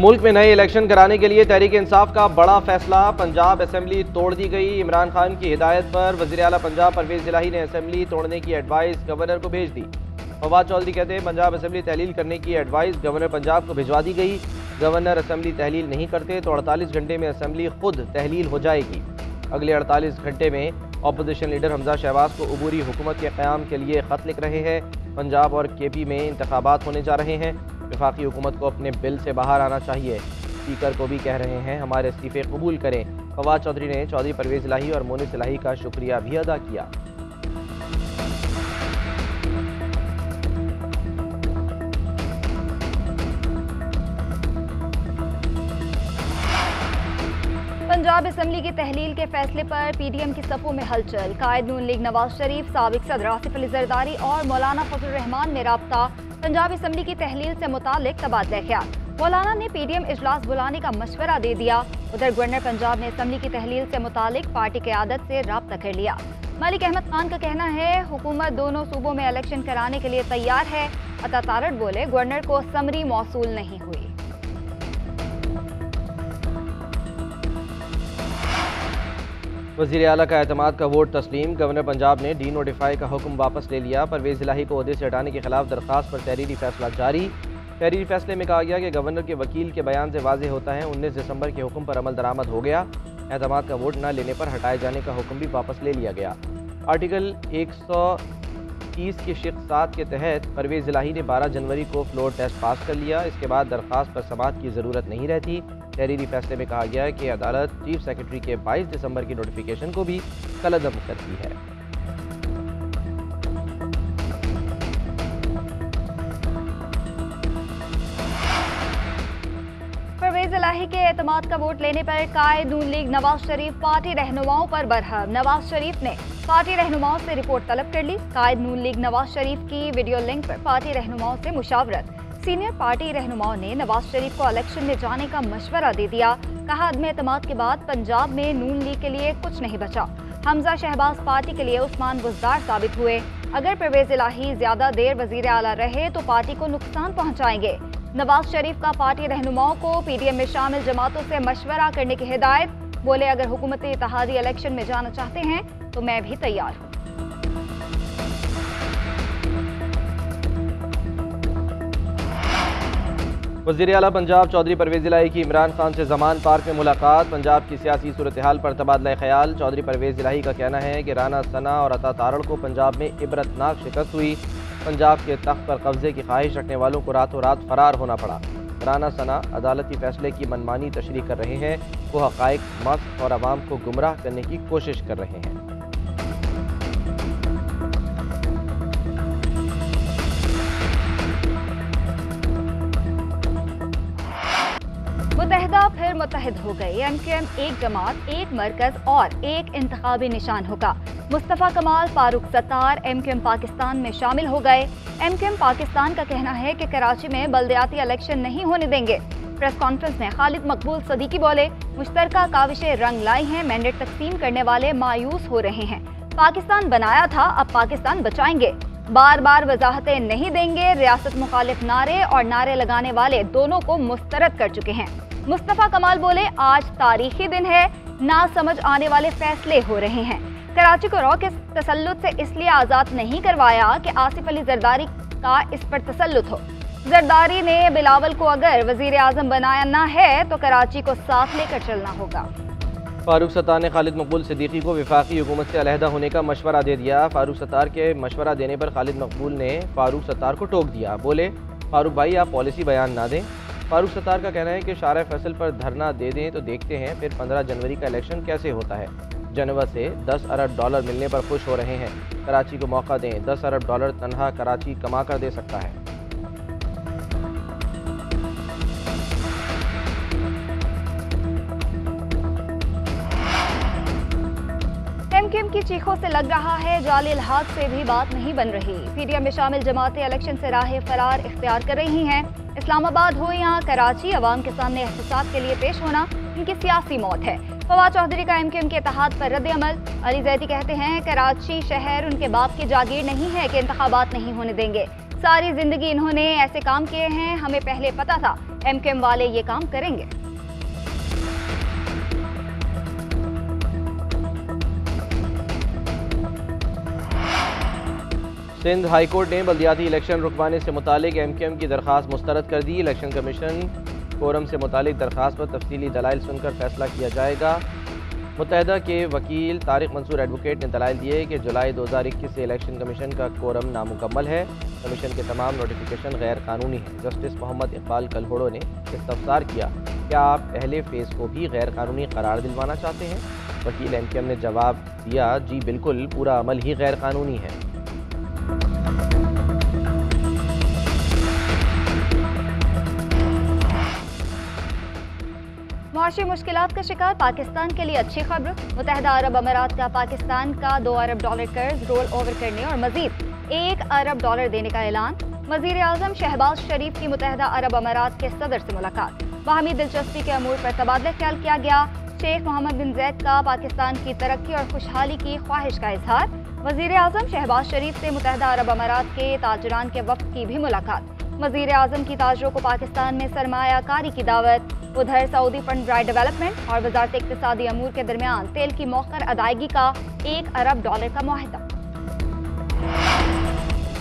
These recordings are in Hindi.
मुल्क में नए इलेक्शन कराने के लिए तहरीक इंसाफ का बड़ा फैसला। पंजाब असेंबली तोड़ दी गई। इमरान खान की हिदायत पर वज़ीर आला पंजाब परवेज़ इलाही ने असेंबली तोड़ने की एडवाइस गवर्नर को भेज दी। फवाद चौधरी कहते हैं पंजाब असेंबली तहलील करने की एडवाइस गवर्नर पंजाब को भिजवा दी गई। गवर्नर असेंबली तहलील नहीं करते तो 48 घंटे में असेंबली खुद तहलील हो जाएगी। अगले 48 घंटे में अपोजिशन लीडर हमजा शहबाज को अबूरी हुकूमत के क़याम के लिए ख़त लिख रहे हैं। पंजाब और केपी में इंतखाबात होने जा रहे हैं। वफाकी हुकूमत को अपने बिल से बाहर आना चाहिए। स्पीकर को भी कह रहे हैं हमारे इस्तीफ़े कबूल करें। फवाद चौधरी ने चौधरी परवेज़ इलाही और मोनिस इलाही का शुक्रिया भी अदा किया। पंजाब असेंबली की तहलील के फैसले पर पीडीएम की सफ़ों में हलचल। कायद नून लीग नवाज शरीफ, साबिक सदर आसिफ अली जरदारी और मौलाना फजल रहमान में राब्ता। पंजाब असेंबली की तहलील से मुतालिक तबादला ख्याल। मौलाना ने पीडीएम इजलास बुलाने का मशवरा दे दिया। उधर गवर्नर पंजाब ने असेंबली की तहलील से मुतालिक पार्टी क़यादत से राब्ता कर लिया। मलिक अहमद खान का कहना है हुकूमत दोनों सूबों में इलेक्शन कराने के लिए तैयार है। अता तारड़ बोले गवर्नर को समरी मौसूल नहीं हुई। वज़ीर आला का एतमाद का वोट तस्लीम। गवर्नर पंजाब ने डी नोटिफाई का हुक्म वापस ले लिया। परवेज़ इलाही को ओहदे से हटाने के खिलाफ दरख्वास्त पर तहरीरी फैसला जारी। तहरीरी फैसले में कहा गया कि गवर्नर के वकील के बयान से वाज़ेह होता है 19 दिसंबर के हुक्म पर अमल दरामद हो गया। एतमाद का वोट न लेने पर हटाए जाने का हुक्म भी वापस ले लिया गया। आर्टिकल 130 की शिक़ 7 के तहत परवेज़ इलाही ने 12 जनवरी को फ्लोर टेस्ट पास कर लिया। इसके बाद दरख्वास्त पर समाअत की ज़रूरत नहीं रहती। तहरीरी फैसले में कहा गया है कि अदालत चीफ सेक्रेटरी के 22 दिसंबर की नोटिफिकेशन को भी कलअदम करती है। परवेज़ इलाही के एतमाद का वोट लेने पर कायद नून लीग नवाज शरीफ पार्टी रहनुमाओं पर बरहम। नवाज शरीफ ने पार्टी रहनुमाओं से रिपोर्ट तलब कर ली। कायद नून लीग नवाज शरीफ की वीडियो लिंक पर पार्टी रहनुमाओं से मुशावरत। सीनियर पार्टी रहनुमाओं ने नवाज शरीफ को इलेक्शन में जाने का मशवरा दे दिया। कहा अदम एतमाद के बाद पंजाब में नून लीग के लिए कुछ नहीं बचा। हमजा शहबाज पार्टी के लिए उस्मान बुज़दार साबित हुए। अगर परवेज़ इलाही ज्यादा देर वज़ीर आला रहे तो पार्टी को नुकसान पहुंचाएंगे। नवाज शरीफ का पार्टी रहनुमाओं को पीडीएम में शामिल जमातों से मशवरा करने की हिदायत। बोले अगर हुकूमती इत्तेहादी इलेक्शन में जाना चाहते हैं तो मैं भी तैयार हूँ। वज़ीर आला पंजाब चौधरी परवेज़ इलाही की इमरान खान से ज़मान पार्क में मुलाकात। पंजाब की सियासी सूरत हाल पर तबादला ख्याल। चौधरी परवेज़ इलाही का कहना है कि राना सना और अता तारड़ को पंजाब में इबरतनाक शिकस्त हुई। पंजाब के तख्त पर कब्जे की ख्वाहिश रखने वालों को रातों रात फरार होना पड़ा। राना सना अदालती फैसले की मनमानी तशरीह कर रहे हैं। वो हक़ाइक़ मस्त और आवाम को गुमराह करने की कोशिश कर रहे हैं। मुत्तहिदा फिर मुत्तहिद हो गए। एमक्यूएम एक जमात, एक मरकज और एक इंतखाबी निशान होगा। मुस्तफ़ा कमाल, फारूक सत्तार एमक्यूएम पाकिस्तान में शामिल हो गए। एमक्यूएम पाकिस्तान का कहना है कि कराची में बल्दियाती इलेक्शन नहीं होने देंगे। प्रेस कॉन्फ्रेंस में खालिद मकबूल सदीकी बोले मुश्तरका काविशें रंग लाई हैं। मैंडेट तकसीम करने वाले मायूस हो रहे हैं। पाकिस्तान बनाया था, अब पाकिस्तान बचाएंगे। बार बार वजाहतें नहीं देंगे। रियासत मुखालिफ नारे और नारे लगाने वाले दोनों को मुस्तरद कर चुके हैं। मुस्तफ़ा कमाल बोले आज तारीखी दिन है, ना समझ आने वाले फैसले हो रहे हैं। कराची को रॉ के तसल्लुत से इसलिए आज़ाद नहीं करवाया कि आसिफ अली जरदारी का इस पर तसल्लुत हो। जरदारी ने बिलावल को अगर वजीर आज़म बनाया ना है तो कराची को साथ लेकर चलना होगा। फारूक सत्तार ने खालिद मकबूल सिद्दीकी को वफाकी हुकूमत से अलहदा होने का मशवरा दे दिया। फारूक सत्तार के मशवरा देने पर खालिद मकबूल ने फारूक सत्तार को टोक दिया। बोले फारूक भाई आप पॉलिसी बयान ना दें। फारूक सत्तार का कहना है कि शारा फैसल पर धरना दे दें तो देखते हैं फिर 15 जनवरी का इलेक्शन कैसे होता है। जनवा से 10 अरब डॉलर मिलने पर खुश हो रहे हैं। कराची को मौका दें, 10 अरब डॉलर तनहा कराची कमा कर दे सकता है। एमक्यूएम की चीखों से लग रहा है जाली इल्हाद से भी बात नहीं बन रही। पीडीएम में शामिल जमातें इलेक्शन से राह फरार इख्तियार कर रही हैं। इस्लामाबाद हो या कराची, अवाम के सामने एहतसाब के लिए पेश होना इनकी सियासी मौत है। फवाद चौधरी का एमक्यूएम के इत्तेहाद पर रद्द अमल। अली जैदी कहते हैं कराची शहर उनके बाप की जागीर नहीं है कि इंतखाबात नहीं होने देंगे। सारी जिंदगी इन्होंने ऐसे काम किए हैं, हमें पहले पता था एमक्यूएम वाले ये काम करेंगे। सिंध हाई कोर्ट ने बल्दियाती इलेक्शन रुकवाने से मुतालिक एमक्यूएम की दरख्वास्त मुस्तरद कर दी। इलेक्शन कमीशन कोरम से मुतालिक दरख्वास्त पर तफसीली दलाइल सुनकर फैसला किया जाएगा। मुत्तहदा के वकील तारिक मंसूर एडवोकेट ने दलाइल दिए कि जुलाई 2021 से इलेक्शन कमीशन का कोरम नामुकम्मल है। कमीशन के तमाम नोटिफिकेशन गैर कानूनी हैं। जस्टिस मोहम्मद इकबाल कलहोड़ो ने इस्तफसार किया, क्या आप पहले फेज़ को भी गैर कानूनी करार दिलवाना चाहते हैं? वकील एमक्यूएम ने जवाब दिया, जी बिल्कुल, पूरा अमल ही गैर कानूनी है। मुआशी मुश्किलात का शिकार पाकिस्तान के लिए अच्छी खबर। मुत्तहदा अरब अमीरात का पाकिस्तान का $2 अरब कर्ज रोल ओवर करने और मजीद $1 अरब देने का ऐलान। वजीर आजम शहबाज शरीफ की मुत्तहदा अरब अमीरात के सदर से मुलाकात। बाहमी दिलचस्पी के अमूर पर तबादला ख्याल किया गया। शेख मोहम्मद बिन जैद का पाकिस्तान की तरक्की और खुशहाली की ख्वाहिश का इजहार। वजीर आजम शहबाज शरीफ से मुत्तहदा अरब अमीरात के ताजरान के वफ्द की भी मुलाकात। वजीर आजम की ताजरों को पाकिस्तान में सरमायाकारी की दावत। उधर सऊदी फंड राइट डेवलपमेंट और वजारत इक्तिसादी अमूर के दरमियान तेल की मौखर अदायगी का $1 अरब का मुआहदा।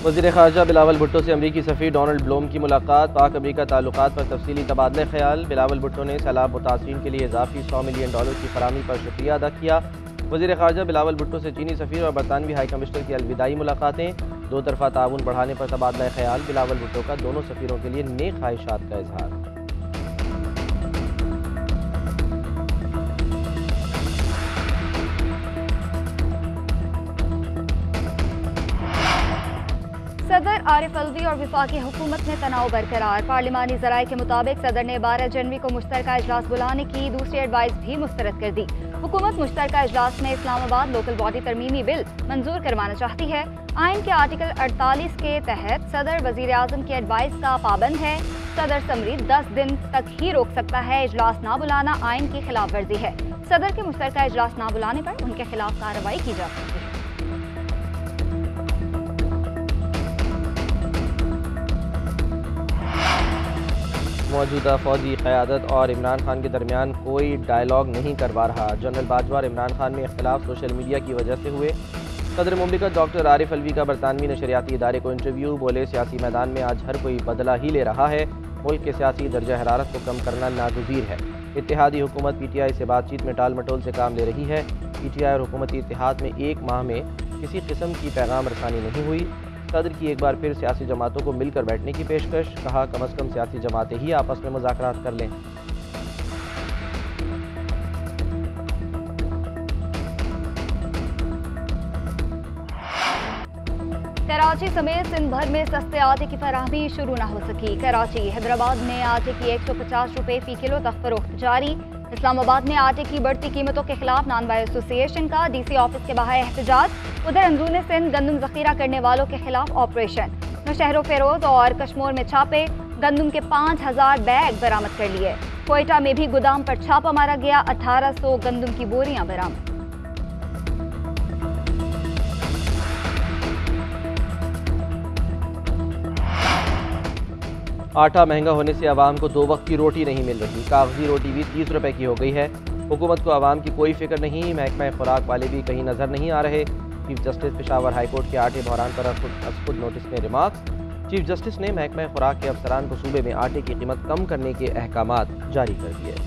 वज़ीर ख़ारजा बिलावल भुट्टो से अमरीकी सफ़ीर डोनाल्ड ब्लूम की मुलाकात। पाक अमरीका ताल्लुकात पर तफसीली तबादला ख्याल। बिलावल भुट्टो ने सैलाब मुतासिरीन के लिए इजाफी $100 मिलियन की फराहमी पर शुक्रिया अदा किया। वज़ीर ख़ारजा बिलावल भुट्टो से चीनी सफ़ीर और बरतानवी हाई कमिश्नर की अलविदाई मुलाकातें। दो तरफ़ा ताउन बढ़ाने पर तबादला ख्याल। बिलावल भुट्टो का दोनों सफ़ीरों के लिए नेक ख्वाहिशात का इजहार। सदर आरिफ अलवी और वफाकी हुकूमत में तनाव बरकरार। पार्लिमानी ज़राए के मुताबिक सदर ने 12 जनवरी को मुश्तरका इजलास बुलाने की दूसरी एडवाइस भी मुस्तरद कर दी। हुकूमत मुश्तरका इजलास में इस्लामाबाद लोकल बॉडी तरमीमी बिल मंजूर करवाना चाहती है। आइन के आर्टिकल 48 के तहत सदर वजीर आजम की एडवाइस का पाबंद है। सदर समरी 10 दिन तक ही रोक सकता है। इजलास ना बुलाना आइन की खिलाफ वर्जी है। सदर के मुश्तरका इजलास ना बुलाने पर उनके खिलाफ कार्रवाई की जा सकती है। मौजूदा फौजी क़यादत और इमरान खान के दरमियान कोई डायलॉग नहीं करवा रहा। जनरल बाजवा और इमरान खान में इख्तिलाफ सोशल मीडिया की वजह से हुए। सदर मुमलिकत डॉक्टर आरिफ अलवी का बरतानवी नशरियाती इदारे को इंटरव्यू। बोले, सियासी मैदान में आज हर कोई बदला ही ले रहा है। मुल्क के सियासी दर्जा हरारत को कम करना नागुज़ीर है। इत्तेहादी हुकूमत PTI से बातचीत में टाल मटोल से काम ले रही है। PTI और हुकूमती इत्तेहाद में एक माह में किसी किस्म की पैगाम रसानी नहीं हुई। सदर की एक बार फिर सियासी जमातों को मिलकर बैठने की पेशकश। कहा, कम अज़ कम सियासी जमातें ही आपस में मुज़ाकरात कर लें। कराची समेत सिंध भर में सस्ते आटे की फराहमी शुरू न हो सकी। कराची हैदराबाद में आटे की 150 रुपये फी किलो तक फरोख्त जारी। इस्लामाबाद में आटे की बढ़ती कीमतों के खिलाफ नॉन बाय एसोसिएशन का DC ऑफिस के बाहर एहतजाज। उधर अंदरूनी सिंध गंदम जखीरा करने वालों के खिलाफ ऑपरेशन। नौशहरों फेरोज और कश्मीर में छापे। गंदम के 5000 बैग बरामद कर लिए। कोयटा में भी गोदाम पर छापा मारा गया। 1800 गंदम की बोरियां बरामद। आटा महंगा होने से आवाम को 2 वक्त की रोटी नहीं मिल रही। कागजी रोटी भी 30 रुपए की हो गई है। हुकूमत को आवाम की कोई फिक्र नहीं। महकमा खुराक वाले भी कहीं नजर नहीं आ रहे। Chief justice Peshawar high court के आटे बहरान पर खुद नोटिस में रिमार्क्स। चीफ जस्टिस ने महकमा खुराक के अफसरान को सूबे में आटे की कीमत कम करने के अहकामात जारी कर दिए।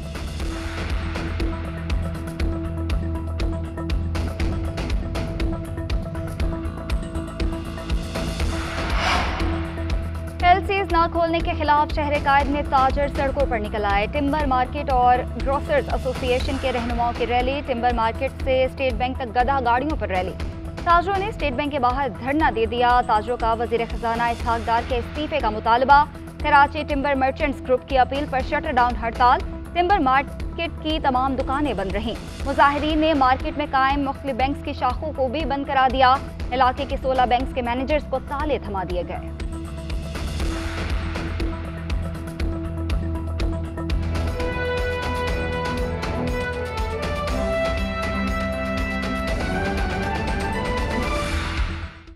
LCs ना खोलने के खिलाफ शहर कायद में ताजर सड़कों पर निकल आए। टिम्बर मार्केट और ग्रोसर्स एसोसिएशन के रहनुमाओं की रैली। टिम्बर मार्केट से स्टेट बैंक तक गधा गाड़ियों पर रैली। ताजरों ने स्टेट बैंक के बाहर धरना दे दिया। ताजरों का वजीर खजाना इसहाक डार के इस्तीफे का मुतालबा। कराची टिम्बर मर्चेंट्स ग्रुप की अपील पर शटर डाउन हड़ताल। टिम्बर मार्केट की तमाम दुकानें बंद रहीं। मुजाहिरीन ने मार्केट में कायम मुख्तलिफ बैंक्स की शाखों को भी बंद करा दिया। इलाके के 16 बैंक्स के मैनेजर्स को ताले थमा दिए गए।